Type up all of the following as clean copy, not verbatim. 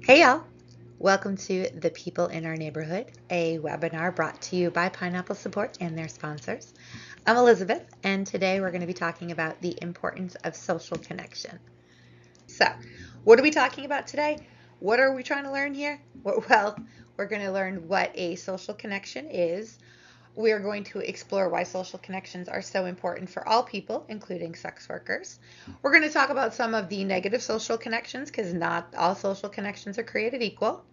Hey y'all, welcome to The People in Our Neighborhood, a webinar brought to you by Pineapple Support and their sponsors. I'm Elizabeth, and today we're going to be talking about the importance of social connection. So, what are we talking about today? What are we trying to learn here? Well, we're going to learn what a social connection is. We are going to explore why social connections are so important for all people, including sex workers. We're going to talk about some of the negative social connections because not all social connections are created equal.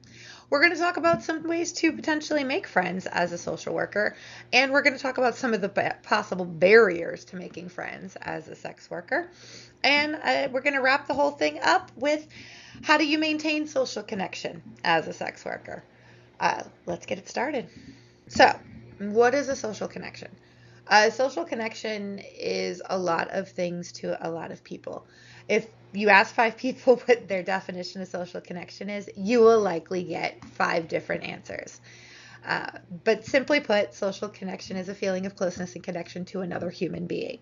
We're going to talk about some ways to potentially make friends as a social worker, and we're going to talk about some of the possible barriers to making friends as a sex worker. And we're going to wrap the whole thing up with how do you maintain social connection as a sex worker? Let's get it started. So, what is a social connection? A social connection is a lot of things to a lot of people. If you ask 5 people what their definition of social connection is, you will likely get 5 different answers. But simply put, social connection is a feeling of closeness and connection to another human being.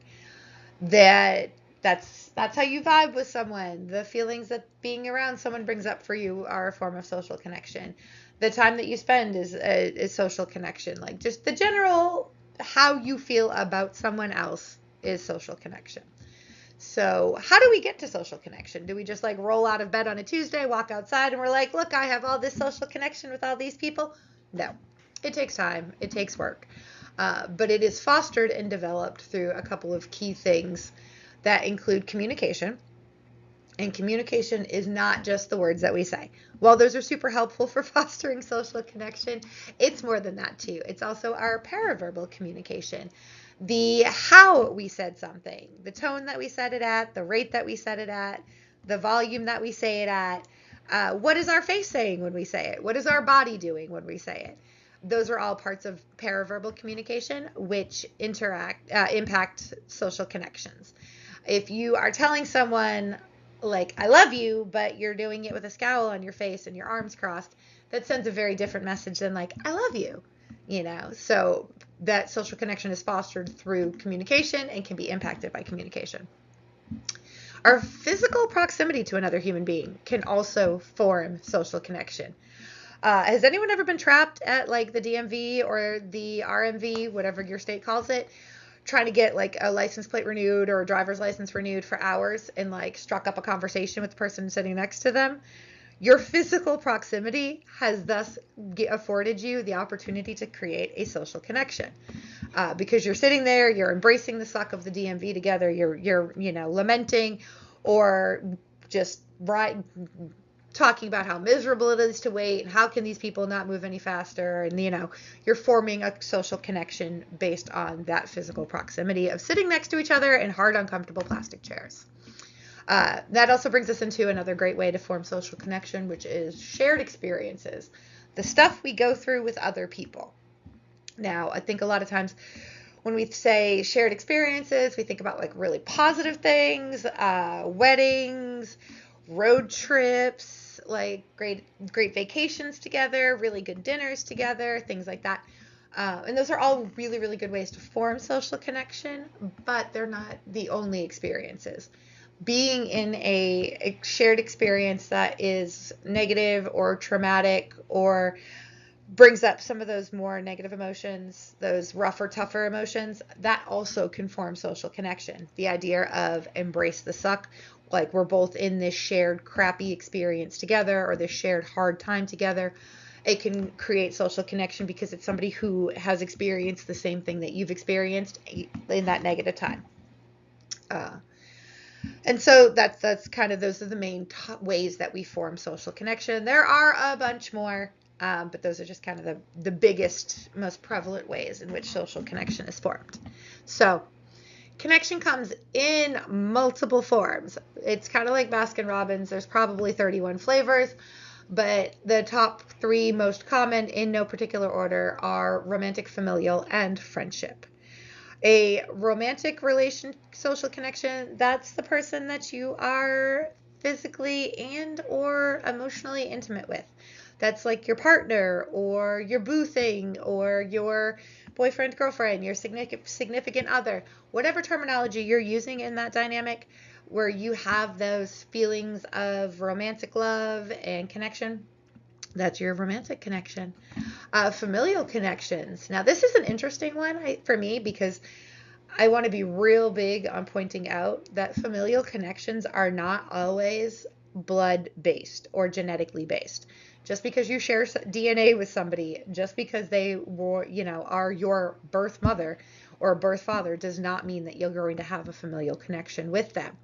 That that's how you vibe with someone. The feelings that being around someone brings up for you are a form of social connection. The time that you spend is social connection. Like just the general how you feel about someone else is social connection. So, how do we get to social connection? Do we just like roll out of bed on a Tuesday, walk outside, and we're like, look, I have all this social connection with all these people? No, it takes time, it takes work. But it is fostered and developed through a couple of key things that include communication. And communication is not just the words that we say. While those are super helpful for fostering social connection, it's more than that too. It's also our paraverbal communication. The how we said something, the tone that we said it at, the rate that we said it at, the volume that we say it at. What is our face saying when we say it? What is our body doing when we say it? Those are all parts of paraverbal communication, which impact social connections. If you are telling someone like I love you, but you're doing it with a scowl on your face and your arms crossed, that sends a very different message than like I love you, So that social connection is fostered through communication and can be impacted by communication. Our physical proximity to another human being can also form social connection. Has anyone ever been trapped at like the DMV or the RMV, whatever your state calls it, trying to get like a license plate renewed or a driver's license renewed for hours and like struck up a conversation with the person sitting next to them? Your physical proximity has thus afforded you the opportunity to create a social connection. Because you're sitting there, you're embracing the suck of the DMV together, you're lamenting or just talking about how miserable it is to wait and how can these people not move any faster, and you're forming a social connection based on that physical proximity of sitting next to each other in hard, uncomfortable plastic chairs. That also brings us into another great way to form social connection, which is shared experiences, the stuff we go through with other people. Now, I think a lot of times when we say shared experiences, we think about like really positive things, weddings, road trips, like great vacations together, really good dinners together, things like that. And those are all really, really good ways to form social connection, but they're not the only experiences. Being in a shared experience that is negative or traumatic or brings up some of those more negative emotions, those rougher, tougher emotions, that also can form social connection. The idea of embrace the suck, like we're both in this shared crappy experience together or this shared hard time together. It can create social connection because it's somebody who has experienced the same thing that you've experienced in that negative time. And so that's kind of, those are the main ways that we form social connection. There are a bunch more, but those are just kind of the biggest, most prevalent ways in which social connection is formed. So connection comes in multiple forms. It's kind of like Baskin Robbins. There's probably 31 flavors, but the top 3 most common in no particular order are romantic, familial, and friendship. A romantic relation, social connection, that's the person that you are physically and or emotionally intimate with. That's like your partner or your boo thing or your boyfriend, girlfriend, your significant other, whatever terminology you're using in that dynamic, where you have those feelings of romantic love and connection, that's your romantic connection. Familial connections. Now, this is an interesting one for me because I want to be real big on pointing out that familial connections are not always blood based or genetically based. Just because you share DNA with somebody, just because they were, are your birth mother or birth father, does not mean that you're going to have a familial connection with them.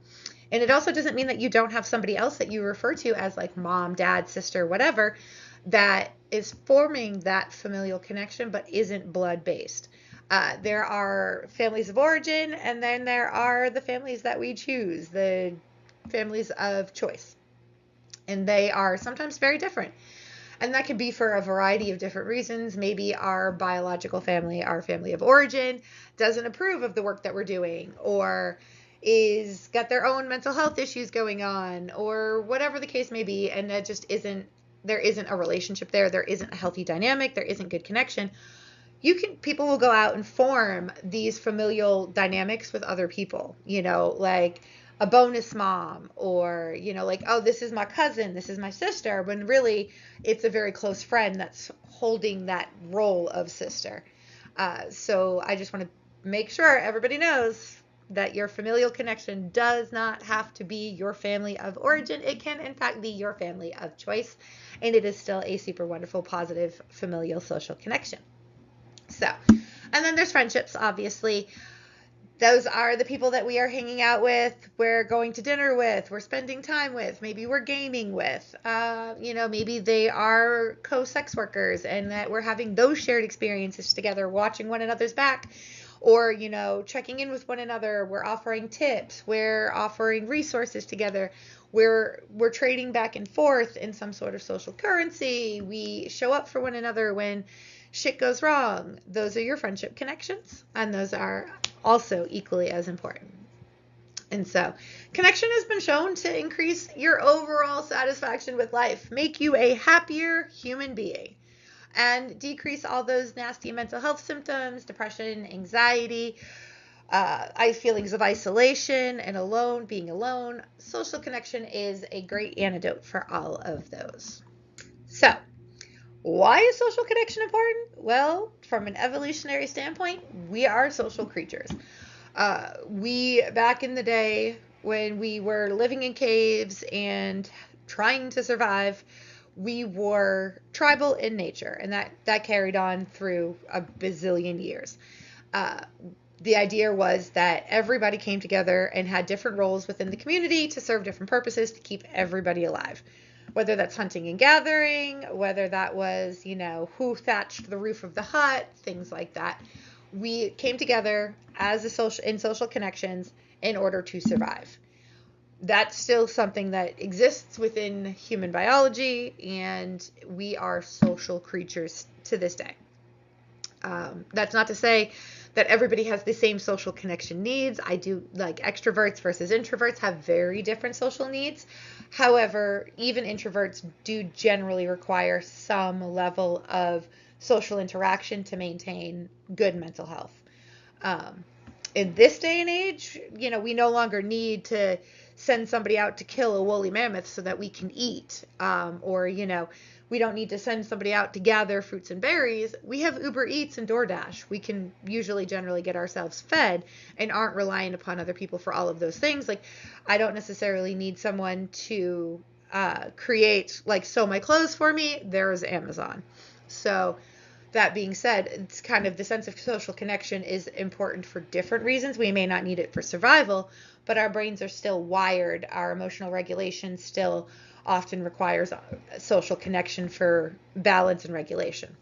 And it also doesn't mean that you don't have somebody else that you refer to as like mom, dad, sister, whatever, that is forming that familial connection but isn't blood based. There are families of origin, and then there are the families that we choose, the families of choice. And they are sometimes very different. And that could be for a variety of different reasons. Maybe our biological family, our family of origin, doesn't approve of the work that we're doing, or is got their own mental health issues going on, or whatever the case may be, and that just there isn't a relationship there isn't a healthy dynamic, there isn't good connection. People will go out and form these familial dynamics with other people, like a bonus mom, or like, oh, this is my cousin, this is my sister, when really it's a very close friend that's holding that role of sister. So I just want to make sure everybody knows that your familial connection does not have to be your family of origin. It can in fact be your family of choice, and it is still a super wonderful, positive familial social connection. So, and then there's friendships, obviously. Those are the people that we are hanging out with, we're going to dinner with, we're spending time with, maybe we're gaming with. Maybe they are co-sex workers and that we're having those shared experiences together, watching one another's back, or, checking in with one another. We're offering tips, we're offering resources together. We're trading back and forth in some sort of social currency. We show up for one another when shit goes wrong. Those are your friendship connections, and those are also equally as important. And so, connection has been shown to increase your overall satisfaction with life, make you a happier human being, and decrease all those nasty mental health symptoms, depression, anxiety, feelings of isolation and being alone. Social connection is a great antidote for all of those. So, why is social connection important? Well, from an evolutionary standpoint, we are social creatures. Back in the day, when we were living in caves and trying to survive, we were tribal in nature, and that carried on through a bazillion years. The idea was that everybody came together and had different roles within the community to serve different purposes to keep everybody alive. Whether that's hunting and gathering, whether that was, who thatched the roof of the hut, things like that. We came together as in social connections in order to survive. That's still something that exists within human biology, and we are social creatures to this day. That's not to say that everybody has the same social connection needs. I do, like, extroverts versus introverts have very different social needs. However, even introverts do generally require some level of social interaction to maintain good mental health. In this day and age, we no longer need to send somebody out to kill a woolly mammoth so that we can eat. Or, we don't need to send somebody out to gather fruits and berries. We have Uber Eats and DoorDash. We can usually generally get ourselves fed and aren't reliant upon other people for all of those things. Like, I don't necessarily need someone to create, like, sew my clothes for me. There's Amazon. So that being said, it's kind of the sense of social connection is important for different reasons. We may not need it for survival, but our brains are still wired. Our emotional regulation still often requires social connection for balance and regulation.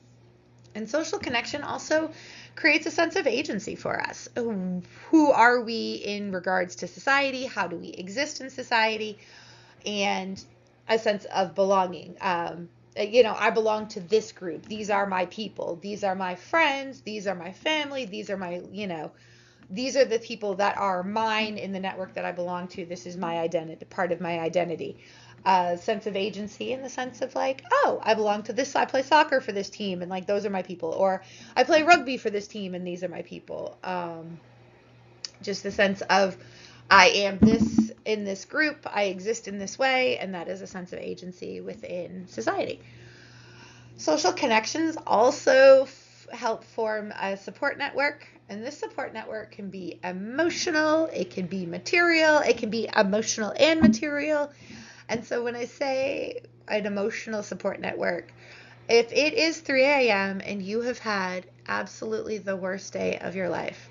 And social connection also creates a sense of agency for us. Who are we in regards to society? How do we exist in society? And a sense of belonging. I belong to this group. These are my people. These are my friends. These are my family. These are my, these are the people that are mine in the network that I belong to. This is my identity, part of my identity. Sense of agency in the sense of like, oh, I belong to this. I play soccer for this team, and like those are my people. Or I play rugby for this team, and these are my people. Just the sense of I am this in this group. I exist in this way, and that is a sense of agency within society. Social connections also help form a support network, and this support network can be emotional, it can be material, it can be emotional and material. And so when I say an emotional support network, if it is 3 a.m. and you have had absolutely the worst day of your life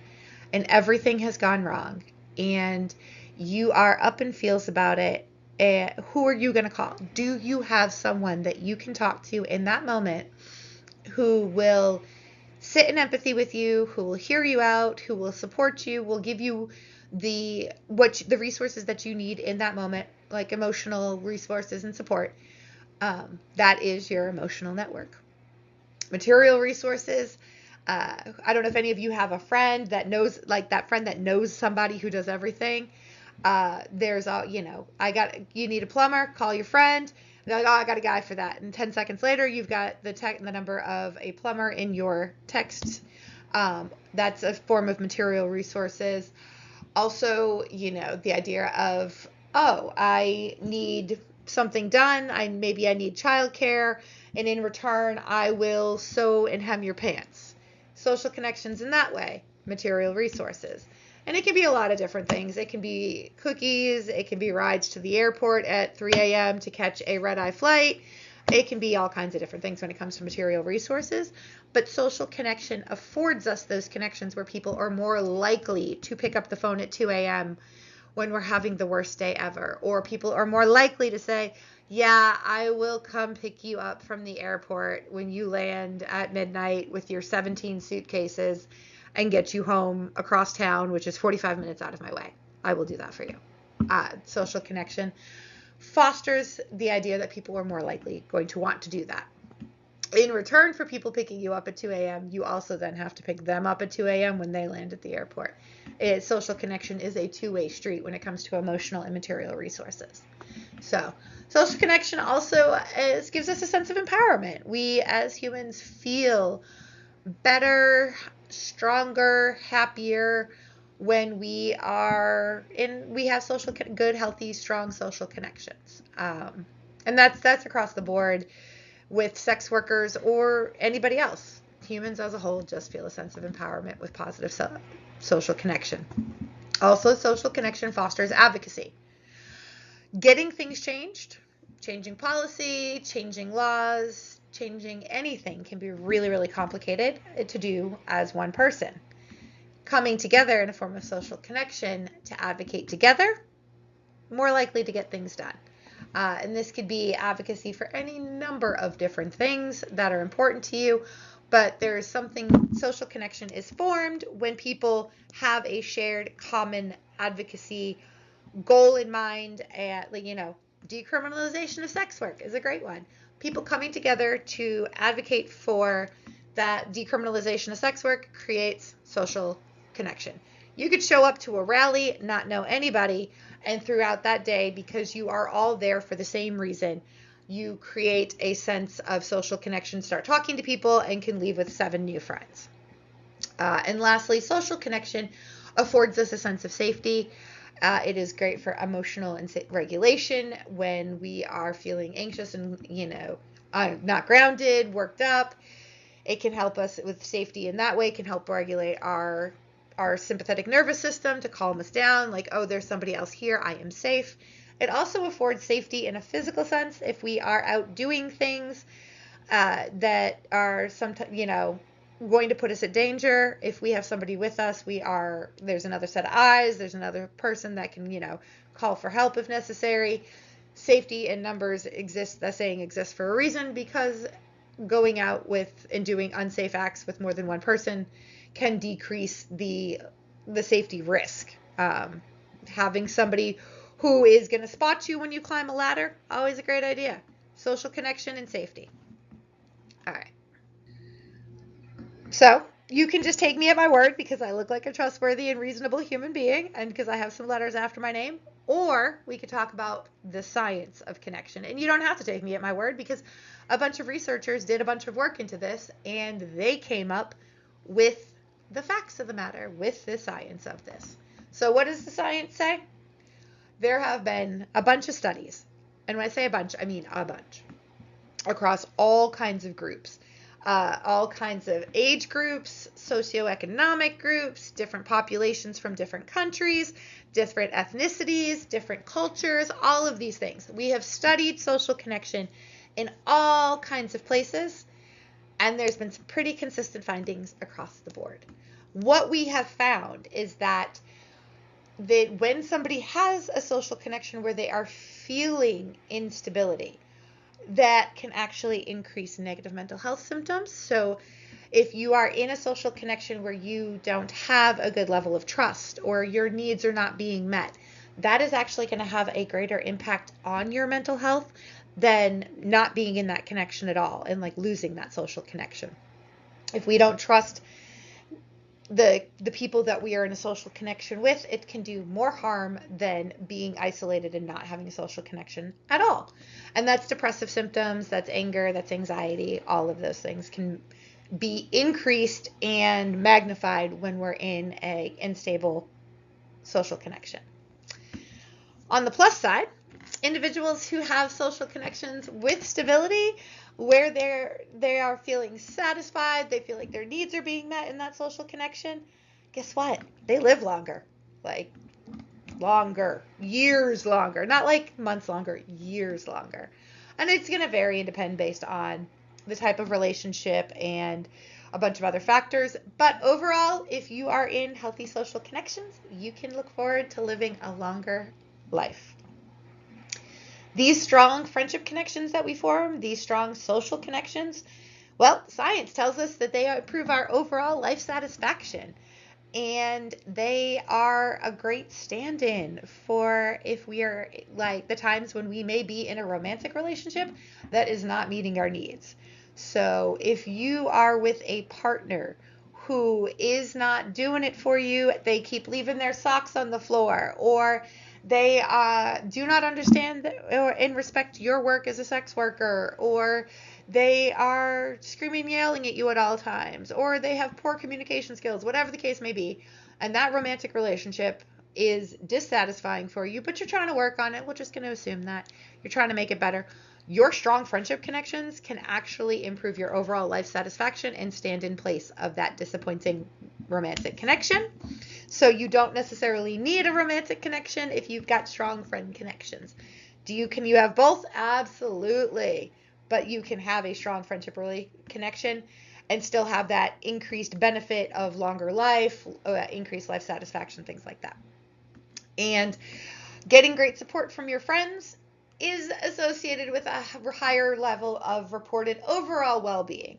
and everything has gone wrong and you are up in feels about it, who are you going to call? Do you have someone that you can talk to in that moment who will sit in empathy with you, who will hear you out, who will support you, will give you the resources that you need in that moment, like emotional resources and support? That is your emotional network. Material resources. I don't know if any of you have a friend that knows, like that friend that knows somebody who does everything. There's a, you need a plumber, call your friend. They're like, oh, I got a guy for that. And 10 seconds later, you've got the number of a plumber in your text. That's a form of material resources. Also, the idea of, oh, I need something done. Maybe I need childcare, and in return, I will sew and hem your pants. Social connections in that way, material resources. And it can be a lot of different things. It can be cookies. It can be rides to the airport at 3 a.m. to catch a red-eye flight. It can be all kinds of different things when it comes to material resources. But social connection affords us those connections where people are more likely to pick up the phone at 2 a.m. when we're having the worst day ever. Or people are more likely to say, yeah, I will come pick you up from the airport when you land at midnight with your 17 suitcases and get you home across town, which is 45 minutes out of my way. I will do that for you. Social connection fosters the idea that people are more likely going to want to do that. In return for people picking you up at 2 a.m., you also then have to pick them up at 2 a.m. when they land at the airport. Social connection is a two-way street when it comes to emotional and material resources. So social connection also gives us a sense of empowerment. We as humans feel better, stronger, happier when we have good, healthy, strong social connections. And that's across the board with sex workers or anybody else. Humans as a whole just feel a sense of empowerment with positive social connection. Also, social connection fosters advocacy. Getting things changed, changing policy, changing laws, changing anything can be really, really complicated to do as one person. Coming together in a form of social connection to advocate together, more likely to get things done. And this could be advocacy for any number of different things that are important to you, but there's social connection is formed when people have a shared common advocacy goal in mind. Decriminalization of sex work is a great one. People coming together to advocate for that decriminalization of sex work creates social connection. You could show up to a rally, not know anybody, and throughout that day, because you are all there for the same reason, you create a sense of social connection, start talking to people, and can leave with 7 new friends. And lastly, social connection affords us a sense of safety. It is great for emotional regulation when we are feeling anxious and, not grounded, worked up. It can help us with safety in that way. It can help regulate our sympathetic nervous system to calm us down, like, oh, there's somebody else here, I am safe. It also affords safety in a physical sense if we are out doing things that are sometimes, going to put us at danger. If we have somebody with us, there's another set of eyes, there's another person that can, call for help if necessary. Safety in numbers exists. That saying exists for a reason, because going out with and doing unsafe acts with more than one person can decrease the safety risk. Having somebody who is going to spot you when you climb a ladder, always a great idea. Social connection and safety. All right. So you can just take me at my word because I look like a trustworthy and reasonable human being and because I have some letters after my name. Or we could talk about the science of connection. And you don't have to take me at my word because a bunch of researchers did a bunch of work into this and they came up with the facts of the matter, with the science of this. So what does the science say? There have been a bunch of studies. And when I say a bunch, I mean a bunch. Across all kinds of groups. All kinds of age groups, socioeconomic groups, different populations from different countries, different ethnicities, different cultures, all of these things. We have studied social connection in all kinds of places, and there's been some pretty consistent findings across the board. What we have found is that when somebody has a social connection where they are feeling instability, that can actually increase negative mental health symptoms. So if you are in a social connection where you don't have a good level of trust or your needs are not being met, that is actually going to have a greater impact on your mental health than not being in that connection at all and like losing that social connection. If we don't trust the people that we are in a social connection with, it can do more harm than being isolated and not having a social connection at all. And that's depressive symptoms, that's anger, that's anxiety, all of those things can be increased and magnified when we're in a unstable social connection. On the plus side, individuals who have social connections with stability, where they are feeling satisfied, they feel like their needs are being met in that social connection, guess what? They live longer. Like longer, years longer, not like months longer, years longer. And it's going to vary and depend based on the type of relationship and a bunch of other factors. But overall, if you are in healthy social connections, you can look forward to living a longer life. These strong friendship connections that we form, these strong social connections, well, science tells us that they improve our overall life satisfaction. And they are a great stand-in for if we are like the times when we may be in a romantic relationship that is not meeting our needs. So if you are with a partner who is not doing it for you, they keep leaving their socks on the floor, or they do not understand or and respect your work as a sex worker, or they are screaming and yelling at you at all times, or they have poor communication skills, whatever the case may be, and that romantic relationship is dissatisfying for you, but you're trying to work on it. We're just going to assume that you're trying to make it better. Your strong friendship connections can actually improve your overall life satisfaction and stand in place of that disappointing romantic connection. So you don't necessarily need a romantic connection if you've got strong friend connections. Can you have both? Absolutely. But you can have a strong friendship connection and still have that increased benefit of longer life, increased life satisfaction, things like that. And getting great support from your friends is associated with a higher level of reported overall well-being.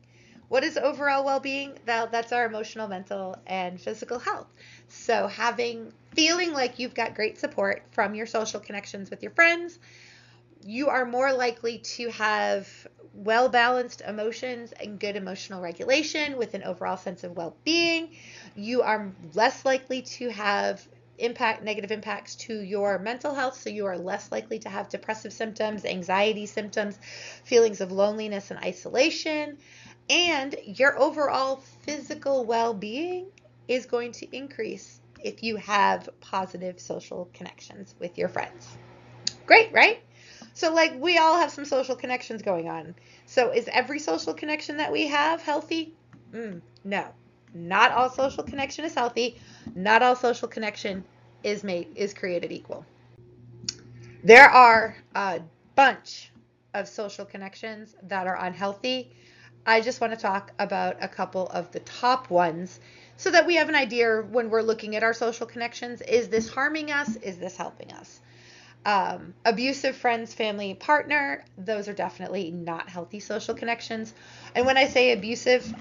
What is overall well-being? Well, that's our emotional, mental, and physical health. So feeling like you've got great support from your social connections with your friends, you are more likely to have well-balanced emotions and good emotional regulation with an overall sense of well-being. You are less likely to have negative impacts to your mental health, so you are less likely to have depressive symptoms, anxiety symptoms, feelings of loneliness and isolation, and your overall physical well-being is going to increase if you have positive social connections with your friends. Great, right? So like we all have some social connections going on. So is every social connection that we have healthy? No. Not all social connection is healthy. Not all social connection is created equal. There are a bunch of social connections that are unhealthy. I just want to talk about a couple of the top ones so that we have an idea when we're looking at our social connections. Is this harming us? Is this helping us? Abusive friends, family, partner, those are definitely not healthy social connections. And when I say abusive,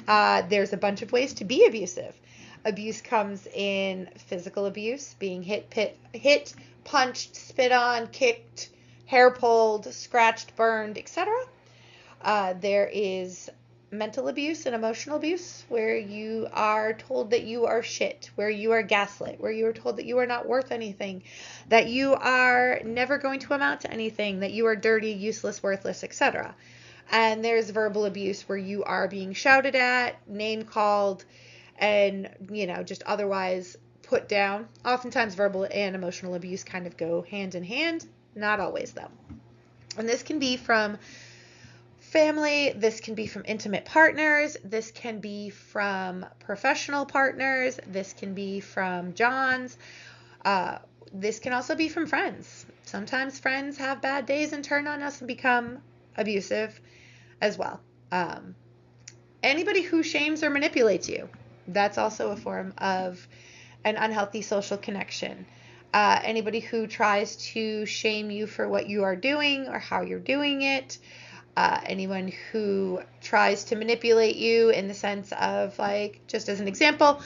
there's a bunch of ways to be abusive. Abuse comes in physical abuse, being hit, punched, spit on, kicked, hair pulled, scratched, burned, etc. There is mental abuse and emotional abuse, where you are told that you are shit, where you are gaslit, where you are told that you are not worth anything, that you are never going to amount to anything, that you are dirty, useless, worthless, etc. And there's verbal abuse where you are being shouted at, name called, and, just otherwise put down. Oftentimes, verbal and emotional abuse kind of go hand in hand, not always, though. And this can be from family, this can be from intimate partners, this can be from professional partners, this can be from Johns, this can also be from friends. Sometimes friends have bad days and turn on us and become abusive as well. Anybody who shames or manipulates you, that's also a form of an unhealthy social connection. Anybody who tries to shame you for what you are doing or how you're doing it. Anyone who tries to manipulate you in the sense of, like, just as an example,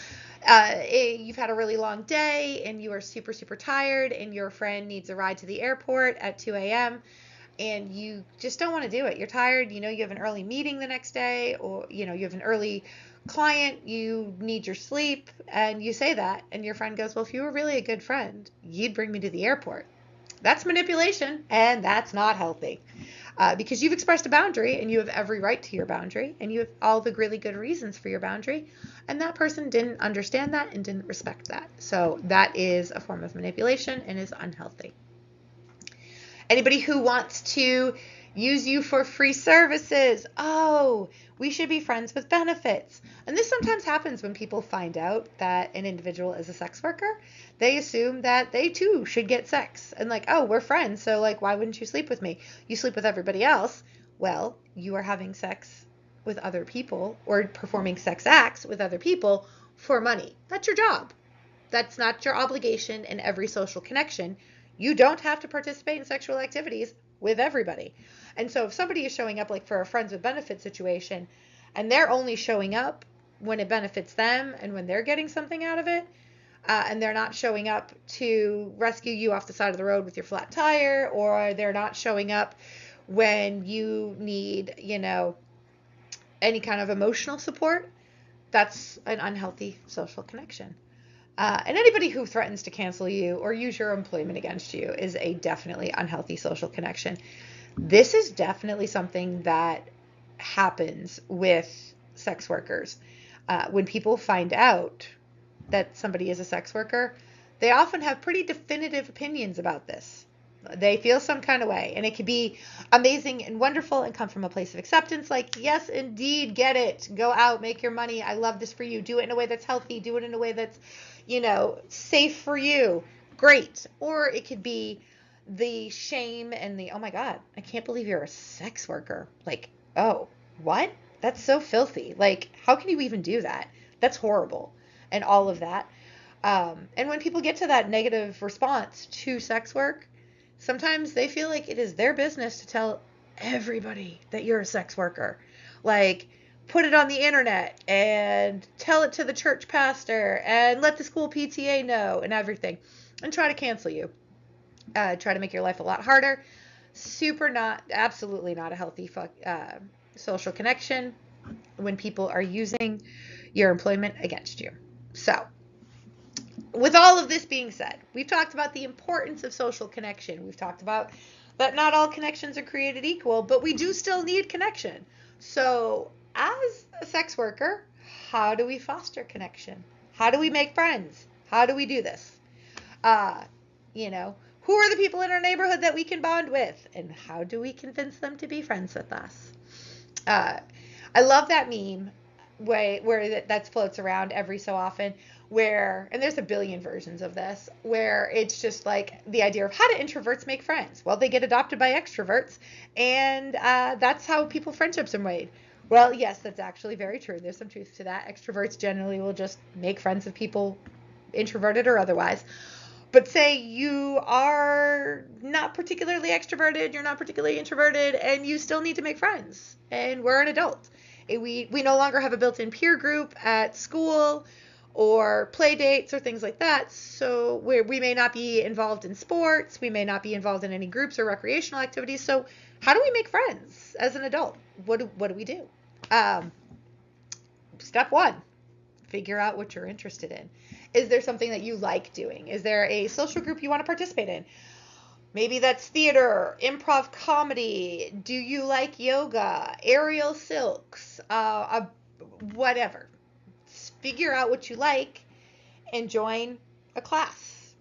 you've had a really long day and you are super, super tired and your friend needs a ride to the airport at 2 a.m. and you just don't want to do it. You're tired, you have an early meeting the next day, or, you have an early client, you need your sleep, and you say that, and your friend goes, well, if you were really a good friend, you'd bring me to the airport. That's manipulation, and that's not healthy. Because you've expressed a boundary and you have every right to your boundary and you have all the really good reasons for your boundary, and that person didn't understand that and didn't respect that. So that is a form of manipulation and is unhealthy. Anybody who wants to use you for free services. Oh, we should be friends with benefits. And this sometimes happens when people find out that an individual is a sex worker. They assume that they too should get sex. And like, oh, we're friends, so like, why wouldn't you sleep with me? You sleep with everybody else. Well, you are having sex with other people or performing sex acts with other people for money. That's your job. That's not your obligation in every social connection. You don't have to participate in sexual activities with everybody. And so if somebody is showing up like for a friends with benefits situation and they're only showing up when it benefits them and when they're getting something out of it, and they're not showing up to rescue you off the side of the road with your flat tire, or they're not showing up when you need, any kind of emotional support, that's an unhealthy social connection. And anybody who threatens to cancel you or use your employment against you is a definitely unhealthy social connection. This is definitely something that happens with sex workers. When people find out that somebody is a sex worker, they often have pretty definitive opinions about this. They feel some kind of way, and it could be amazing and wonderful and come from a place of acceptance, like, yes, indeed, get it, go out, make your money, I love this for you, do it in a way that's healthy, do it in a way that's, safe for you, great. Or it could be the shame and the, oh my God, I can't believe you're a sex worker. Like, oh, what? That's so filthy. Like, how can you even do that? That's horrible. And all of that. And when people get to that negative response to sex work, sometimes they feel like it is their business to tell everybody that you're a sex worker. Like, put it on the internet and tell it to the church pastor and let the school PTA know and everything, and try to cancel you. Try to make your life a lot harder. Absolutely not a healthy social connection when people are using your employment against you. So, with all of this being said, we've talked about the importance of social connection. We've talked about that not all connections are created equal, but we do still need connection. So, as a sex worker, how do we foster connection? How do we make friends? How do we do this? Who are the people in our neighborhood that we can bond with? And how do we convince them to be friends with us? I love that meme where that floats around every so often, and there's a billion versions of this, where it's just like the idea of how do introverts make friends? Well, they get adopted by extroverts, and that's how friendships are made. Well, yes, that's actually very true. There's some truth to that. Extroverts generally will just make friends with people, introverted or otherwise. But say you are not particularly extroverted, you're not particularly introverted, and you still need to make friends. And we're an adult. We no longer have a built-in peer group at school or play dates or things like that. So we may not be involved in sports. We may not be involved in any groups or recreational activities. So how do we make friends as an adult? What do we do? Um, Step one, figure out what you're interested in. Is there something that you like doing? Is there a social group you want to participate in? Maybe that's theater, improv comedy. Do you like yoga, aerial silks, whatever? Figure out what you like and join a class.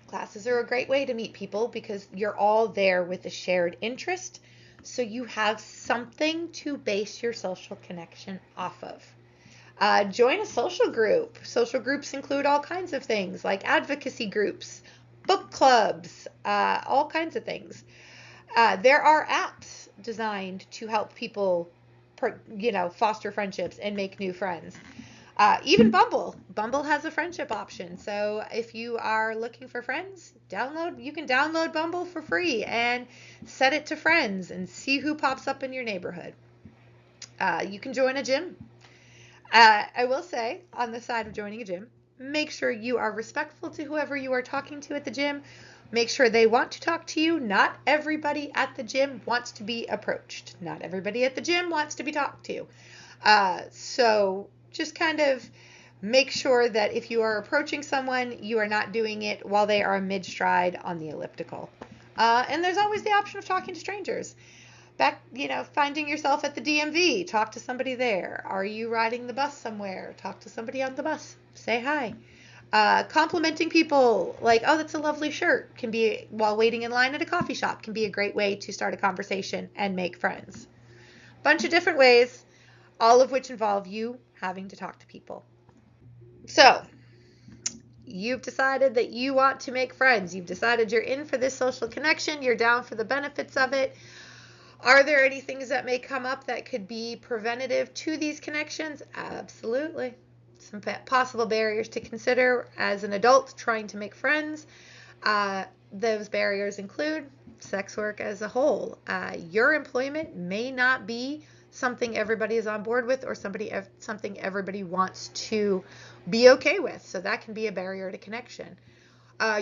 Classes are a great way to meet people because you're all there with a shared interest. So you have something to base your social connection off of. Join a social group. Social groups include all kinds of things like advocacy groups, book clubs, all kinds of things. There are apps designed to help people, foster friendships and make new friends. Even Bumble. Bumble has a friendship option. So if you are looking for friends, you can download Bumble for free and set it to friends and see who pops up in your neighborhood. You can join a gym. I will say, on the side of joining a gym, make sure you are respectful to whoever you are talking to at the gym. Make sure they want to talk to you. Not everybody at the gym wants to be approached. Not everybody at the gym wants to be talked to. So just kind of make sure that if you are approaching someone, you are not doing it while they are mid-stride on the elliptical. And there's always the option of talking to strangers. Finding yourself at the DMV, talk to somebody there. Are you riding the bus somewhere? Talk to somebody on the bus. Say hi. Complimenting people like, oh, that's a lovely shirt, can be, while waiting in line at a coffee shop, can be a great way to start a conversation and make friends. Bunch of different ways, all of which involve you having to talk to people. So, you've decided that you want to make friends. You've decided you're in for this social connection. You're down for the benefits of it. Are there any things that may come up that could be preventative to these connections? Absolutely. Some possible barriers to consider as an adult trying to make friends. Those barriers include sex work as a whole. Your employment may not be something everybody is on board with or something everybody wants to be okay with. So that can be a barrier to connection.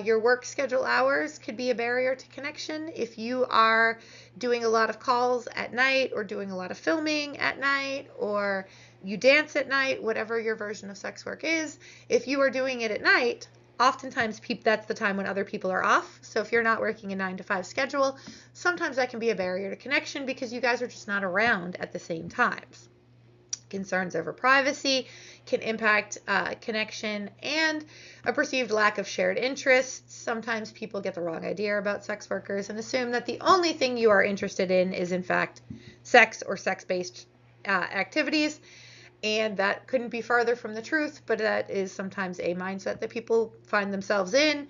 Your work schedule hours could be a barrier to connection. If you are doing a lot of calls at night or doing a lot of filming at night or you dance at night, whatever your version of sex work is, if you are doing it at night, oftentimes that's the time when other people are off. So if you're not working a 9-to-5 schedule, sometimes that can be a barrier to connection because you guys are just not around at the same times. Concerns over privacy can impact connection and a perceived lack of shared interests. Sometimes people get the wrong idea about sex workers and assume that the only thing you are interested in is, in fact, sex or sex-based activities. And that couldn't be farther from the truth, but that is sometimes a mindset that people find themselves in.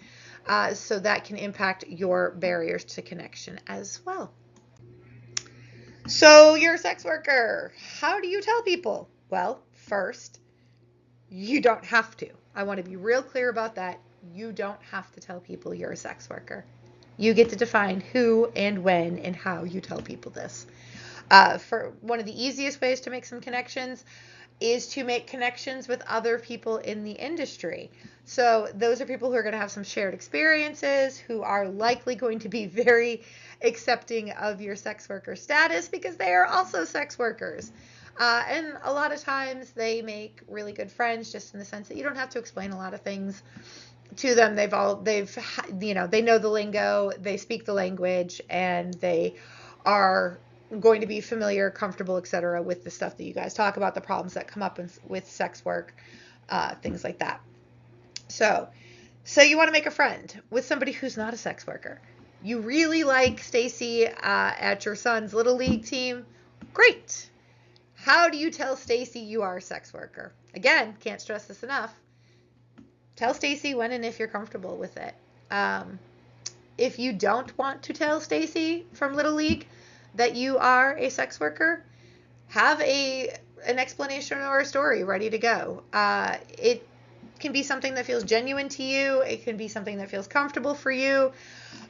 So that can impact your barriers to connection as well. So you're a sex worker. How do you tell people? Well, first, you don't have to. I want to be real clear about that. You don't have to tell people you're a sex worker. You get to define who and when and how you tell people this. For one of the easiest ways to make some connections is to make connections with other people in the industry. So those are people who are going to have some shared experiences, who are likely going to be very accepting of your sex worker status because they are also sex workers. And a lot of times they make really good friends just in the sense that you don't have to explain a lot of things to them. They know the lingo, they speak the language, and they are going to be familiar, comfortable, etc. with the stuff that you guys talk about, the problems that come up with sex work, things like that. So you want to make a friend with somebody who's not a sex worker. You really like Stacy at your son's Little League team. Great. How do you tell Stacy you are a sex worker? Again, can't stress this enough. Tell Stacy when and if you're comfortable with it. If you don't want to tell Stacy from Little League that you are a sex worker, have an explanation or a story ready to go. It can be something that feels genuine to you. It can be something that feels comfortable for you.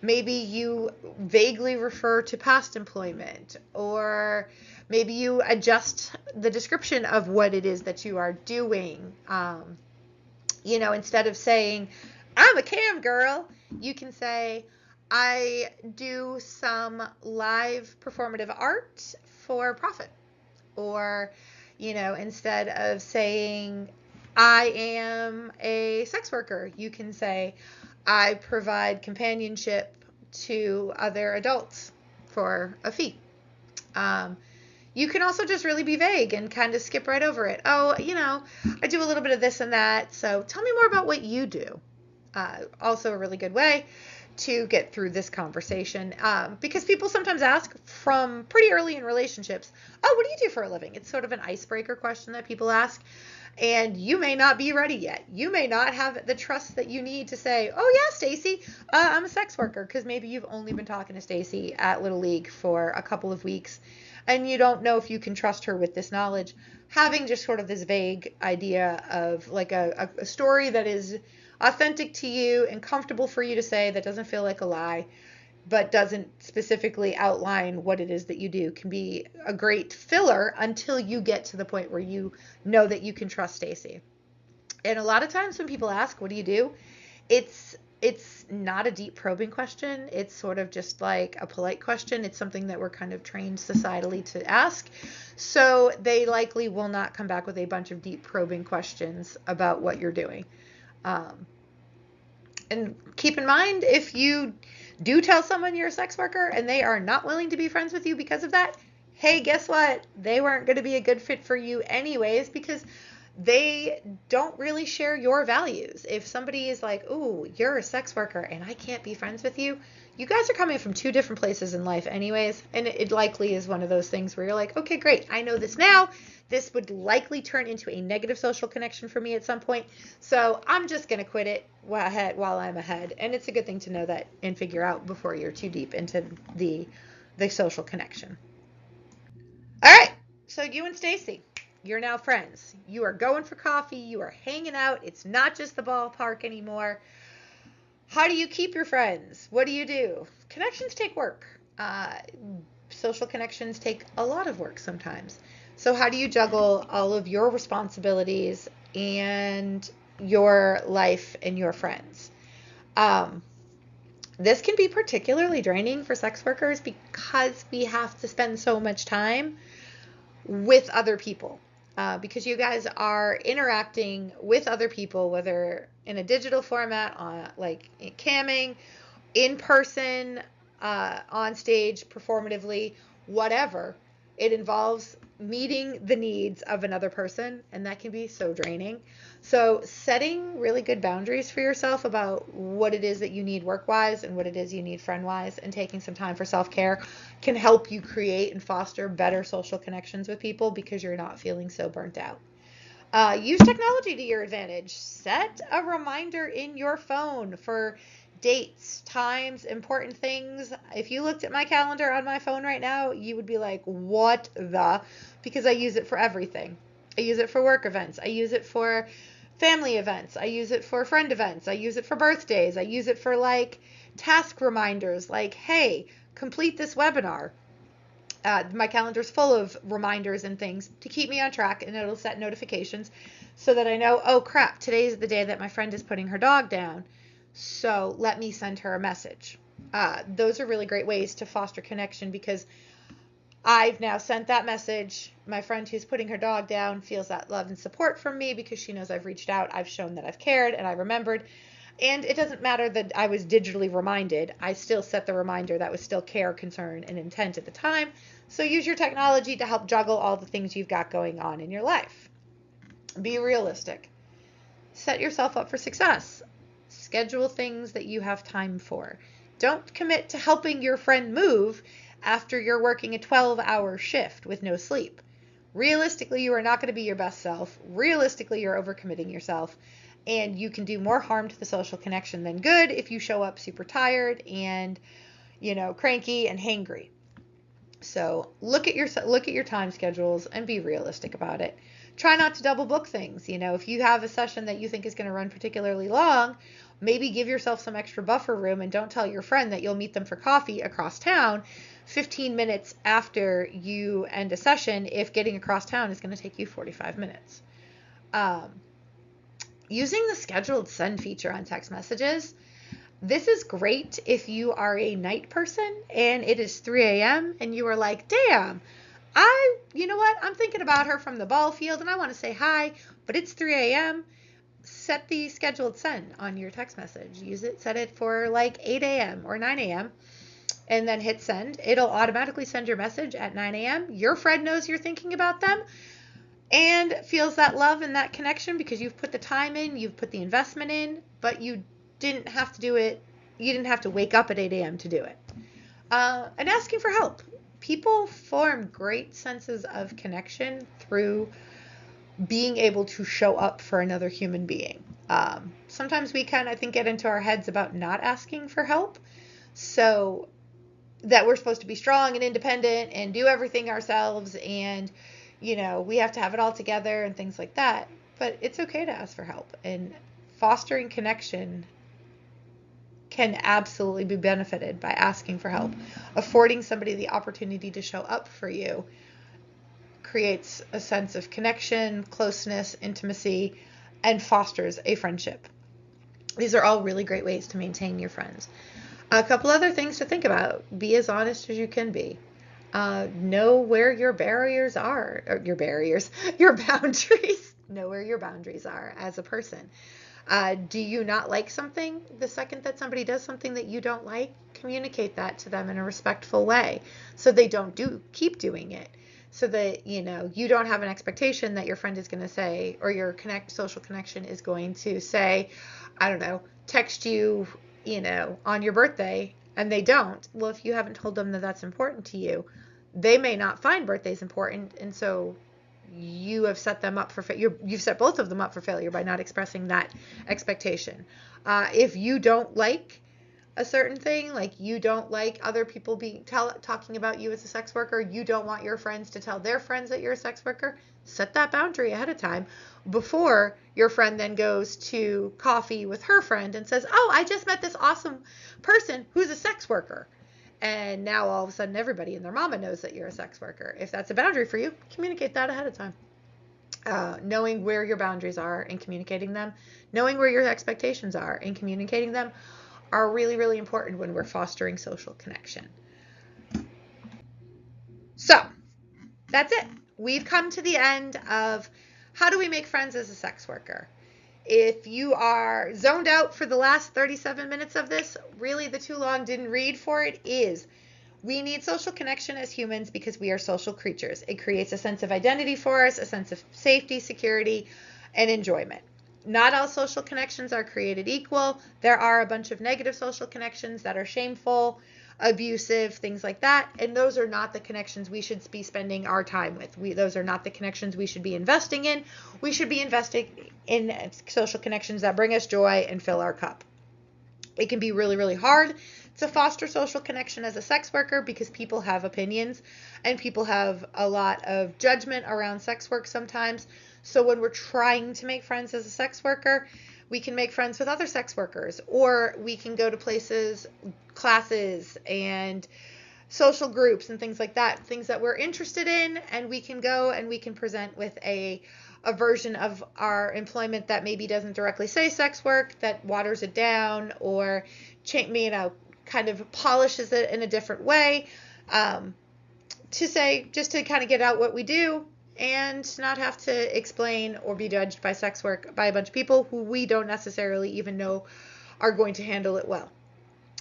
Maybe you vaguely refer to past employment, or maybe you adjust the description of what it is that you are doing. Instead of saying, I'm a cam girl, you can say, I do some live performative art for profit. Or, instead of saying, I am a sex worker, you can say, I provide companionship to other adults for a fee. Um, you can also just really be vague and kind of skip right over it. Oh, I do a little bit of this and that, so tell me more about what you do. Also a really good way to get through this conversation, because people sometimes ask from pretty early in relationships, oh, what do you do for a living? It's sort of an icebreaker question that people ask, and you may not be ready yet. You may not have the trust that you need to say, oh yeah, Stacy, I'm a sex worker, because maybe you've only been talking to Stacy at Little League for a couple of weeks and you don't know if you can trust her with this knowledge. Having just sort of this vague idea of like a story that is authentic to you and comfortable for you to say, that doesn't feel like a lie, but doesn't specifically outline what it is that you do, can be a great filler until you get to the point where you know that you can trust Stacy. And a lot of times when people ask, what do you do? It's not a deep probing question. It's sort of just like a polite question. It's something that we're kind of trained societally to ask. So they likely will not come back with a bunch of deep probing questions about what you're doing. Um, and keep in mind, if you do tell someone you're a sex worker and they are not willing to be friends with you because of that, hey, guess what? They weren't going to be a good fit for you anyways, because they don't really share your values. If somebody is like, ooh, you're a sex worker and I can't be friends with you, you guys are coming from two different places in life anyways. And it likely is one of those things where you're like, okay, great, I know this now. This would likely turn into a negative social connection for me at some point. So I'm just going to quit it while I'm ahead. And it's a good thing to know that and figure out before you're too deep into the social connection. All right. So you and Stacy, you're now friends. You are going for coffee. You are hanging out. It's not just the ballpark anymore. How do you keep your friends? What do you do? Connections take work. Social connections take a lot of work sometimes. So how do you juggle all of your responsibilities and your life and your friends? This can be particularly draining for sex workers because we have to spend so much time with other people, because you guys are interacting with other people, whether in a digital format, like camming, in person, on stage, performatively, whatever. It involves meeting the needs of another person, and that can be so draining. So setting really good boundaries for yourself about what it is that you need work-wise and what it is you need friend-wise, and taking some time for self-care can help you create and foster better social connections with people because you're not feeling so burnt out. Use technology to your advantage. Set a reminder in your phone for dates, times, important things. If you looked at my calendar on my phone right now, you would be like, what the? Because I use it for everything. I use it for work events. I use it for family events. I use it for friend events. I use it for birthdays. I use it for like task reminders, like, hey, complete this webinar. My calendar's full of reminders and things to keep me on track, and it'll set notifications so that I know, oh crap, today's the day that my friend is putting her dog down, so let me send her a message. Those are really great ways to foster connection, because I've now sent that message. My friend who's putting her dog down feels that love and support from me because she knows I've reached out, I've shown that I've cared, and I remembered. And it doesn't matter that I was digitally reminded. I still set the reminder. That was still care, concern, and intent at the time. So use your technology to help juggle all the things you've got going on in your life. Be realistic. Set yourself up for success. Schedule things that you have time for. Don't commit to helping your friend move after you're working a 12-hour shift with no sleep. Realistically, you are not going to be your best self. Realistically, you're overcommitting yourself. And you can do more harm to the social connection than good if you show up super tired and, cranky and hangry. So look at your time schedules and be realistic about it. Try not to double book things. If you have a session that you think is going to run particularly long, maybe give yourself some extra buffer room and don't tell your friend that you'll meet them for coffee across town 15 minutes after you end a session if getting across town is going to take you 45 minutes. Using the scheduled send feature on text messages. This is great if you are a night person and it is 3 a.m. and you are like, damn, you know what? I'm thinking about her from the ball field and I want to say hi, but it's 3 a.m. Set the scheduled send on your text message. Set it for like 8 a.m. or 9 a.m. and then hit send. It'll automatically send your message at 9 a.m. Your friend knows you're thinking about them and feels that love and that connection because you've put the time in, you've put the investment in, but you didn't have to do it. You didn't have to wake up at 8 a.m. to do it. And asking for help. People form great senses of connection through being able to show up for another human being. Sometimes we can, I think, get into our heads about not asking for help. So that we're supposed to be strong and independent and do everything ourselves and, we have to have it all together and things like that. But it's okay to ask for help. And fostering connection can absolutely be benefited by asking for help. Affording somebody the opportunity to show up for you creates a sense of connection, closeness, intimacy, and fosters a friendship. These are all really great ways to maintain your friends. A couple other things to think about. Be as honest as you can be. Know where your barriers are, or your boundaries. Know where your boundaries are as a person. Do you not like something? The second that somebody does something that you don't like, communicate that to them in a respectful way so they don't keep doing it. So that, you don't have an expectation that your friend is going to say, or your social connection is going to say, I don't know, text you, on your birthday, and they don't. Well, if you haven't told them that that's important to you, they may not find birthdays important, and so you have set them up for you've set both of them up for failure by not expressing that expectation. If you don't like a certain thing, like you don't like other people talking about you as a sex worker, you don't want your friends to tell their friends that you're a sex worker, set that boundary ahead of time before your friend then goes to coffee with her friend and says, oh, I just met this awesome person who's a sex worker. And now all of a sudden everybody and their mama knows that you're a sex worker. If that's a boundary for you, communicate that ahead of time. Knowing where your boundaries are and communicating them, knowing where your expectations are and communicating them are really, really important when we're fostering social connection. So that's it. We've come to the end of how do we make friends as a sex worker. If you are zoned out for the last 37 minutes of this, really the too long didn't read for it is we need social connection as humans because we are social creatures. It creates a sense of identity for us, a sense of safety, security, and enjoyment. Not all social connections are created equal. There are a bunch of negative social connections that are shameful, abusive, things like that. And those are not the connections we should be spending our time with. Those are not the connections we should be investing in. We should be investing in social connections that bring us joy and fill our cup. It can be really, really hard to foster social connection as a sex worker because people have opinions and people have a lot of judgment around sex work sometimes. So when we're trying to make friends as a sex worker, we can make friends with other sex workers, or we can go to places, classes, and social groups and things like that, things that we're interested in, and we can go and we can present with a version of our employment that maybe doesn't directly say sex work, that waters it down or kind of polishes it in a different way, to say, just to kind of get out what we do and not have to explain or be judged by sex work by a bunch of people who we don't necessarily even know are going to handle it well.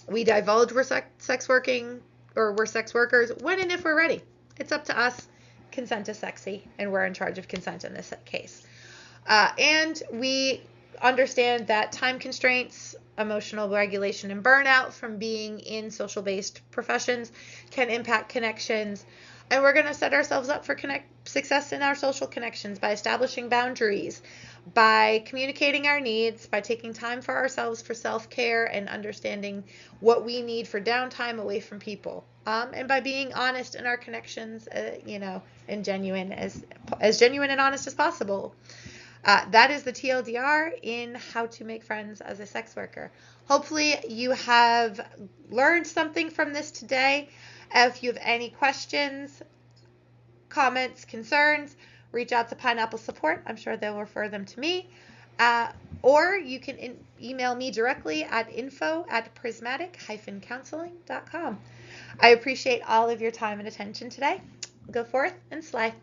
We divulge we're sex working or we're sex workers when and if we're ready. It's up to us. Consent is sexy, and we're in charge of consent in this case. And we understand that time constraints, emotional regulation, and burnout from being in social-based professions can impact connections. And we're going to set ourselves up for success in our social connections by establishing boundaries, by communicating our needs, by taking time for ourselves for self-care and understanding what we need for downtime away from people. And by being honest in our connections, and genuine as genuine and honest as possible. That is the TLDR in how to make friends as a sex worker. Hopefully you have learned something from this today. If you have any questions, comments, concerns, reach out to Pineapple Support. I'm sure they'll refer them to me. Or you can email me directly at info@prismatic-counseling.com. I appreciate all of your time and attention today. Go forth and slay.